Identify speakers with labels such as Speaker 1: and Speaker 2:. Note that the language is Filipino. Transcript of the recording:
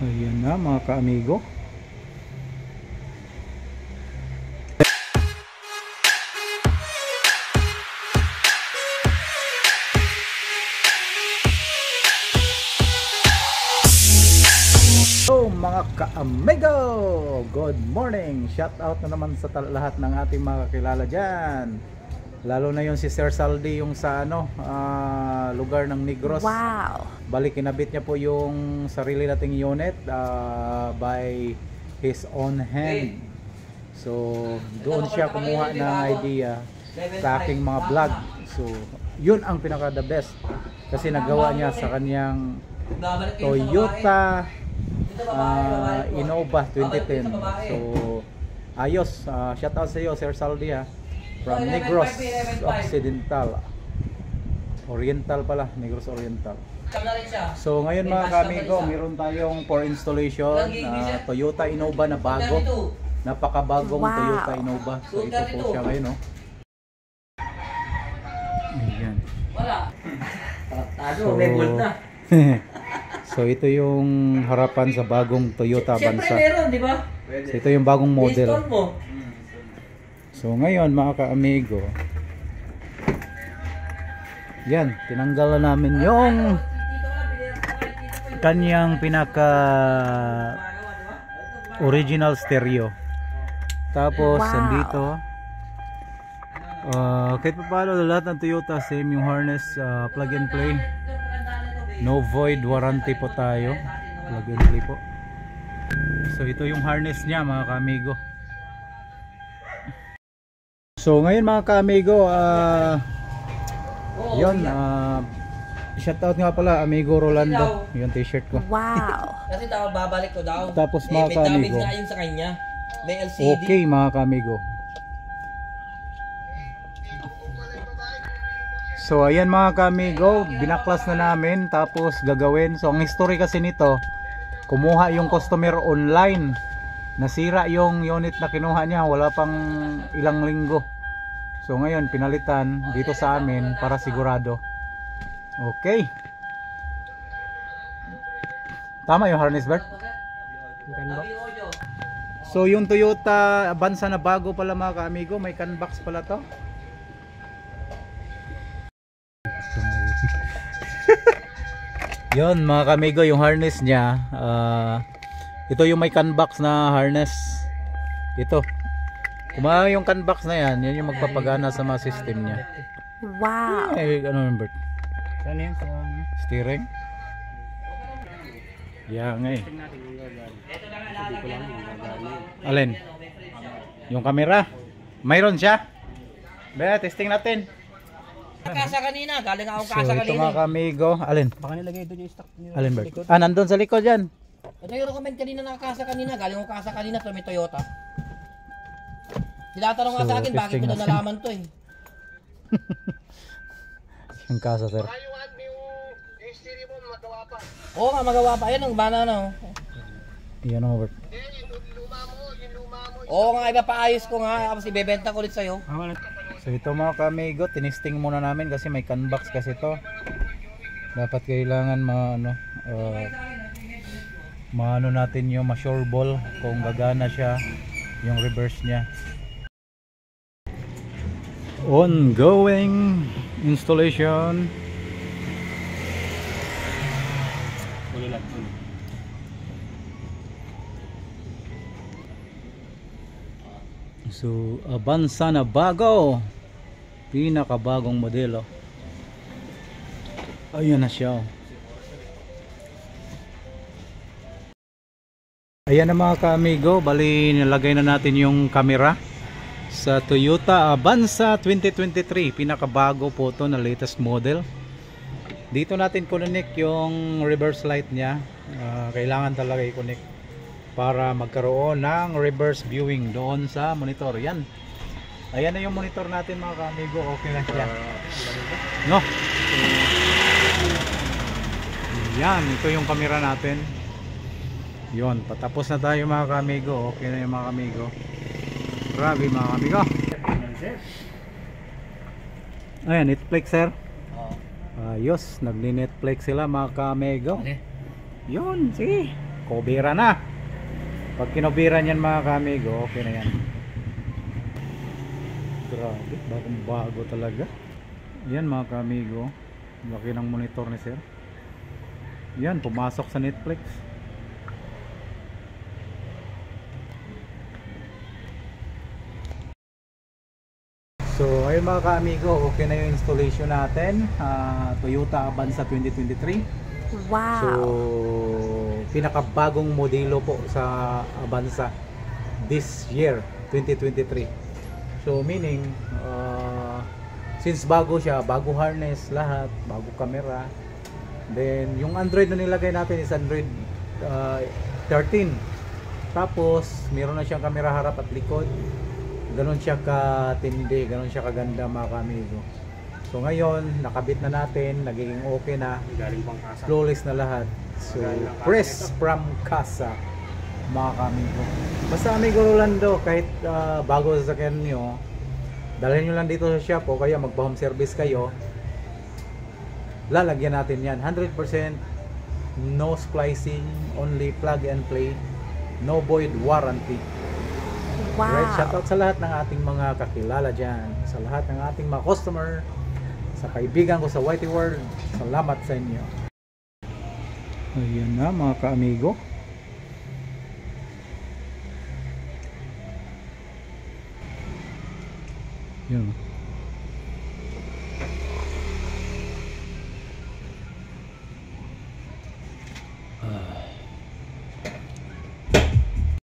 Speaker 1: Ayan na mga ka-amigo. So mga ka-amigo, good morning. Shout out na naman sa lahat ng ating mga kakilala dyan. Lalo na yung si Sir Saldi yung sa lugar ng Negros.
Speaker 2: Wow.
Speaker 1: Balik kinabit niya po yung sarili nating unit by his own hand. So doon siya kumuha ng idea sa aking mga vlog. So yun ang pinaka the best kasi nagawa niya sa kanyang Toyota Innova 2010. So ayos, shout out sa iyo Sir Saldi from Negros Occidental. Oriental pala, Negros Oriental. So ngayon mga kamigo, meron tayong for installation Toyota Innova na bago. Napakabagong Toyota Innova. So ito po siya ngayon, no. Ayan. So ito yung harapan sa bagong Toyota Avanza.
Speaker 3: Siyempre meron, di ba?
Speaker 1: So ito yung bagong model.
Speaker 3: Install mo.
Speaker 1: So ngayon mga ka-amigo, yan, tinanggal na namin yung kanyang pinaka original stereo. Tapos andito kahit pa paano lahat ng Toyota same yung harness, plug and play, no void warranty po tayo, plug and play po. So ito yung harness niya mga ka-amigo. So ngayon mga ka-amigo, yun, shoutout nga pala amigo Rolando, yung t-shirt ko.
Speaker 2: Wow.
Speaker 3: Kasi daw babalik ko daw.
Speaker 1: Tapos mga
Speaker 3: may damage
Speaker 1: ka-amigo,
Speaker 3: nga yun sa kanya. May LCD.
Speaker 1: okay mga ka-amigo. So ayan mga ka-amigo, binaklas na namin tapos gagawin. So ang history kasi nito, kumuha yung customer online, nasira yung unit na kinuha niya, wala pang ilang linggo. So ngayon pinalitan dito sa amin para sigurado. Okay. Tama yung harness, Bert? So yung Toyota Avanza na bago pala mga ka-amigo, may can box pala to. Yun mga ka-amigo, yung harness niya, ito yung may can box na harness. Ito. Kung yung can box na yan, yan yung magpapagana sa mga system niya.
Speaker 2: Wow.
Speaker 1: Eh, ano yung Bert? Saan yan? Steering? Yeah, nga eh. Alin? Yung camera? Mayroon siya? Be, testing natin.
Speaker 3: Kasa kanina, galing akong
Speaker 1: So
Speaker 3: kasa
Speaker 1: ito
Speaker 3: kanina.
Speaker 1: mga ka-amigo, alin?
Speaker 4: Baka nilagay doon yung stock niyo.
Speaker 1: Alin Bert? Nandun sa likod yan.
Speaker 3: Mayroon comment kanina nakakasa kanina, galing akong kasa kanina sa may Toyota. Tinatanong nga
Speaker 1: So,
Speaker 3: sa akin, bakit ko
Speaker 1: testing
Speaker 3: na
Speaker 1: natin.
Speaker 3: nalaman to eh.
Speaker 1: Yung kasa sir.
Speaker 3: Oo nga, magawa pa. Ayan ang banana.
Speaker 1: Yan o Bert.
Speaker 3: Oo nga, iba paayos ko nga. Tapos ibebenta ko ulit sa'yo.
Speaker 1: So ito mga ka-amigo, tinisting muna namin kasi may can box kasi to. Dapat kailangan maano natin yung ma-sure ball kung gagana siya yung reverse niya. Ongoing installation. So Avanza na bago, pinakabagong modelo. Ayan na siya. Ayan na mga ka-amigo, bali nilagay na natin yung camera sa Toyota Avanza 2023. Pinakabago po ito na latest model. Dito natin connect yung reverse light niya. Kailangan talaga i-connect para magkaroon ng reverse viewing doon sa monitor. Yan. Ayan na yung monitor natin mga ka-amigo. Okay na siya. No? Yan, ito yung camera natin. Yon, patapos na tayo mga ka-amigo. Okay na yung mga ka-amigo. Grabe mga ka-amigo. Ayan, Netflix sir. Ayos, nagni-Netflix sila mga ka-amigo. Yun, sige. Nakobira na. Pag kinobira niyan mga kamigo, okay na yan. Grabe, bagong bago talaga. Yan mga kamigo, laki ng monitor ni sir. Yan, pumasok sa Netflix. So ayun mga ka-amigo, okay na yung installation natin. Toyota Avanza 2023.
Speaker 2: Wow.
Speaker 1: So pinakabagong modelo po sa Avanza this year 2023. So meaning since bago siya, bago harness lahat, bago camera. Then yung Android na nilagay natin is Android 13. Tapos meron na siyang camera harap at likod. Ganon siya katindi, ganon siya kaganda mga kamigo. So ngayon, nakabit na natin, nagiging okay na, flawless na lahat. So press from casa mga kamigo. Basta amigo Rolando, kahit bago sa sakyan nyo, dalhin nyo lang dito sa shop o kaya magpa home service kayo, lalagyan natin yan 100%, no splicing, only plug and play, no void warranty.
Speaker 2: Wow.
Speaker 1: Right, shoutout sa lahat ng ating mga kakilala dyan, sa lahat ng ating mga customer, sa kaibigan ko sa Whitey World. Salamat sa inyo. Ayan na mga ka-amigo. Yun.